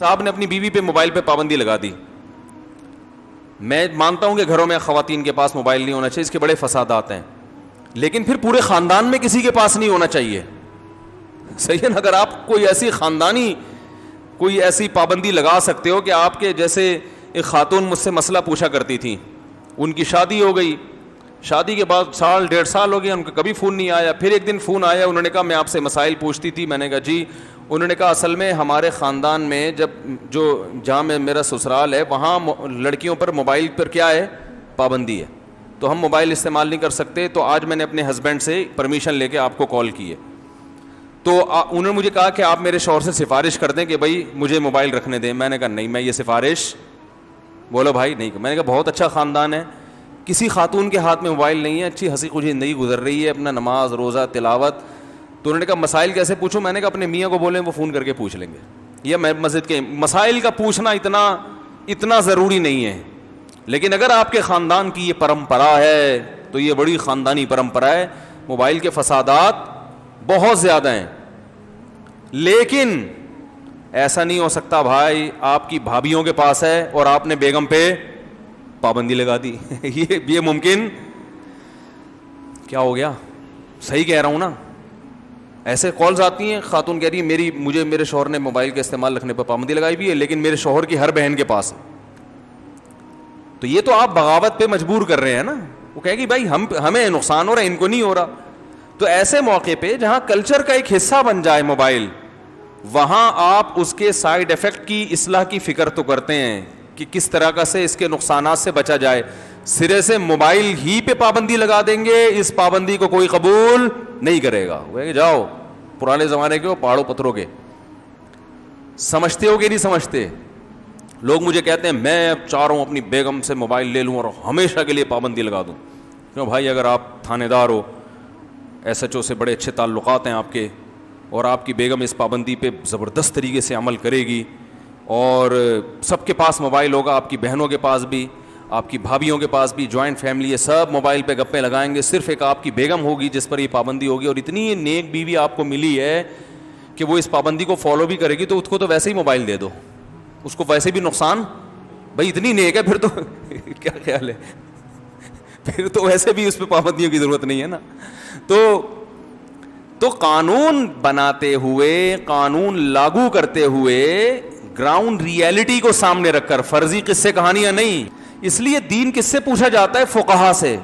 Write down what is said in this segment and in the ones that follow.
تو آپ نے اپنی بیوی پہ موبائل پہ پابندی لگا دی. میں مانتا ہوں کہ گھروں میں خواتین کے پاس موبائل نہیں ہونا چاہیے, اس کے بڑے فسادات ہیں, لیکن پھر پورے خاندان میں کسی کے پاس نہیں ہونا چاہیے. صحیح ہے نا؟ اگر آپ کوئی ایسی خاندانی کوئی ایسی پابندی لگا سکتے ہو کہ آپ کے جیسے ایک خاتون مجھ سے مسئلہ پوچھا کرتی تھی, ان کی شادی ہو گئی, شادی کے بعد 1.5 سال ہو گیا, ان کا کبھی فون نہیں آیا. پھر ایک دن فون آیا, انہوں نے کہا میں آپ سے مسائل پوچھتی تھی. میں نے کہا جی. انہوں نے کہا اصل میں ہمارے خاندان میں جہاں میں میرا سسرال ہے وہاں لڑکیوں پر موبائل پر کیا ہے, پابندی ہے, تو ہم موبائل استعمال نہیں کر سکتے. تو آج میں نے اپنے ہسبینڈ سے پرمیشن لے کے آپ کو کال کی ہے. تو انہوں نے مجھے کہا کہ آپ میرے شوہر سے سفارش کر دیں کہ بھائی مجھے موبائل رکھنے دیں. میں نے کہا نہیں, میں یہ سفارش بولو بھائی نہیں. میں نے کہا بہت اچھا خاندان ہے, کسی خاتون کے ہاتھ میں موبائل نہیں ہے, اچھی ہنسی خوشی زندگی گزر رہی ہے, اپنا نماز روزہ تلاوت. تو انہوں نے کہا مسائل کیسے پوچھوں؟ میں نے کہا اپنے میاں کو بولیں وہ فون کر کے پوچھ لیں گے. یہ مسجد کے مسائل کا پوچھنا اتنا ضروری نہیں ہے, لیکن اگر آپ کے خاندان کی یہ پرمپرا ہے تو یہ بڑی خاندانی پرمپرا ہے. موبائل کے فسادات بہت زیادہ ہیں, لیکن ایسا نہیں ہو سکتا بھائی آپ کی بھابھیوں کے پاس ہے اور آپ نے بیگم پہ پابندی لگا دی. یہ ممکن کیا ہو گیا؟ صحیح کہہ رہا ہوں نا؟ ایسے کالز آتی ہیں, خاتون کہہ رہی ہے مجھے میرے شوہر نے موبائل کے استعمال رکھنے پر پابندی لگائی بھی ہے, لیکن میرے شوہر کی ہر بہن کے پاس ہے. تو یہ تو آپ بغاوت پہ مجبور کر رہے ہیں نا. وہ کہے گی بھائی ہمیں نقصان ہو رہا ہے, ان کو نہیں ہو رہا. تو ایسے موقع پہ جہاں کلچر کا ایک حصہ بن جائے موبائل, وہاں آپ اس کے سائیڈ ایفیکٹ کی اصلاح کی فکر تو کرتے ہیں کہ کس طرح سے اس کے نقصانات سے بچا جائے. سرے سے موبائل ہی پہ پابندی لگا دیں گے, اس پابندی کو کوئی قبول نہیں کرے گا. وہ کہ جاؤ پرانے زمانے کے ہو, پہاڑوں پتھروں کے. سمجھتے ہو کہ نہیں سمجھتے؟ لوگ مجھے کہتے ہیں میں اب چاہ رہا ہوں اپنی بیگم سے موبائل لے لوں اور ہمیشہ کے لیے پابندی لگا دوں. کیوں بھائی؟ اگر آپ تھانے دار ہو, ایس ایچ او سے بڑے اچھے تعلقات ہیں آپ کے, اور آپ کی بیگم اس پابندی پہ زبردست طریقے سے عمل کرے گی, اور سب کے پاس موبائل ہوگا, آپ کی بہنوں کے پاس بھی, آپ کی بھابھیوں کے پاس بھی, جوائنٹ فیملی ہے, سب موبائل پہ گپیں لگائیں گے, صرف ایک آپ کی بیگم ہوگی جس پر یہ پابندی ہوگی, اور اتنی نیک بیوی آپ کو ملی ہے کہ وہ اس پابندی کو فالو بھی کرے گی, تو اس کو تو ویسے ہی موبائل دے دو, اس کو ویسے بھی نقصان. بھائی اتنی نیک ہے پھر تو کیا خیال ہے, پھر تو ویسے بھی اس پہ پابندیوں کی ضرورت نہیں ہے نا. تو قانون بناتے ہوئے, قانون لاگو کرتے ہوئے گراؤنڈ ریئلٹی کو سامنے رکھ کر, فرضی قصے کہانیاں نہیں. اس لیے دین کس سے پوچھا جاتا ہے؟ فقہا سے.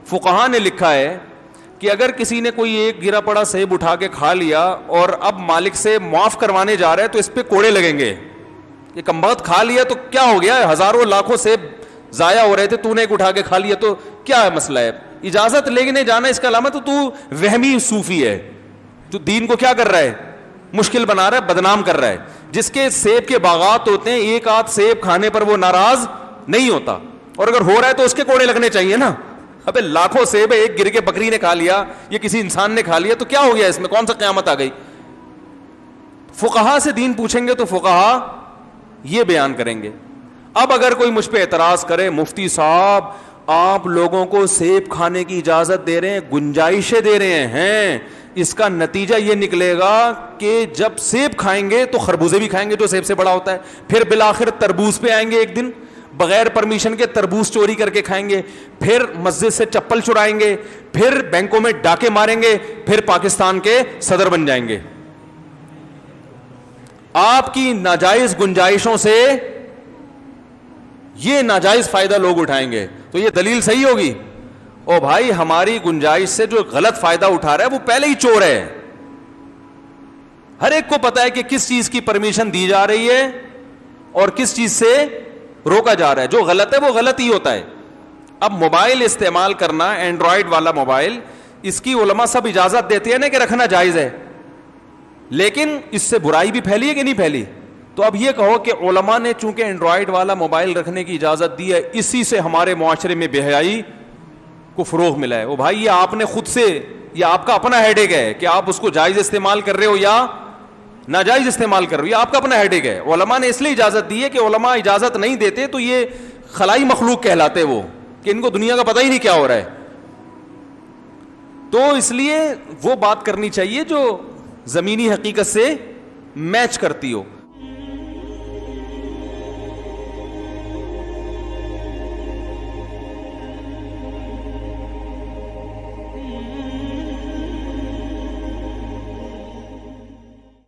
فقہا نے لکھا ہے کہ اگر کسی نے کوئی ایک گرا پڑا سیب اٹھا کے کھا لیا اور اب مالک سے معاف کروانے جا رہا ہے تو اس پہ کوڑے لگیں گے. یہ کمبخت کھا لیا تو کیا ہو گیا؟ ہزاروں لاکھوں سیب ضائع ہو رہے تھے, تو نے ایک اٹھا کے کھا لیا تو کیا ہے مسئلہ ہے؟ اجازت لینے جانا اس کا علامت تو وہمی صوفی ہے. تو دین کو کیا کر رہا ہے؟ مشکل بنا رہا ہے, بدنام کر رہا ہے. جس کے سیب کے باغات ہوتے ہیں, ایک آدھ سیب کھانے پر وہ ناراض نہیں ہوتا, اور اگر ہو رہا ہے تو اس کے کوڑے لگنے چاہیے نا. ابے لاکھوں سیب ہے, ایک گر کے بکری نے کھا لیا, یہ کسی انسان نے کھا لیا, تو کیا ہو گیا اس میں؟ کون سا قیامت آ گئی؟ فقہا سے دین پوچھیں گے تو فقہا یہ بیان کریں گے. اب اگر کوئی مجھ پہ اعتراض کرے, مفتی صاحب آپ لوگوں کو سیب کھانے کی اجازت دے رہے ہیں, گنجائشیں دے رہے ہیں, اس کا نتیجہ یہ نکلے گا کہ جب سیب کھائیں گے تو خربوزے بھی کھائیں گے جو سیب سے بڑا ہوتا ہے, پھر بالآخر تربوز پہ آئیں گے ایک دن, بغیر پرمیشن کے تربوز چوری کر کے کھائیں گے, پھر مسجد سے چپل چرائیں گے, پھر بینکوں میں ڈاکے ماریں گے, پھر پاکستان کے صدر بن جائیں گے. آپ کی ناجائز گنجائشوں سے یہ ناجائز فائدہ لوگ اٹھائیں گے. تو یہ دلیل صحیح ہوگی؟ او بھائی ہماری گنجائش سے جو غلط فائدہ اٹھا رہا ہے وہ پہلے ہی چور ہے. ہر ایک کو پتا ہے کہ کس چیز کی پرمیشن دی جا رہی ہے اور کس چیز سے روکا جا رہا ہے. جو غلط ہے وہ غلط ہی ہوتا ہے. اب موبائل استعمال کرنا, اینڈرائڈ والا موبائل, اس کی علماء سب اجازت دیتے ہیں نا کہ رکھنا جائز ہے, لیکن اس سے برائی بھی پھیلی ہے کہ نہیں پھیلی؟ تو اب یہ کہو کہ علماء نے چونکہ اینڈرائڈ والا موبائل رکھنے کی اجازت دی ہے, اسی سے ہمارے معاشرے میں بے حیائی کو فروغ ملا ہے. وہ بھائی یہ آپ نے خود سے, یہ آپ کا اپنا ہیڈ ایک ہے کہ آپ اس کو جائز استعمال کر رہے ہو یا ناجائز استعمال کر رہے ہو, یہ آپ کا اپنا ہیڈ ایک ہے. علماء نے اس لیے اجازت دی ہے کہ علماء اجازت نہیں دیتے تو یہ خلائی مخلوق کہلاتے وہ, کہ ان کو دنیا کا پتہ ہی نہیں کیا ہو رہا ہے. تو اس لیے وہ بات کرنی چاہیے جو زمینی حقیقت سے میچ کرتی ہو.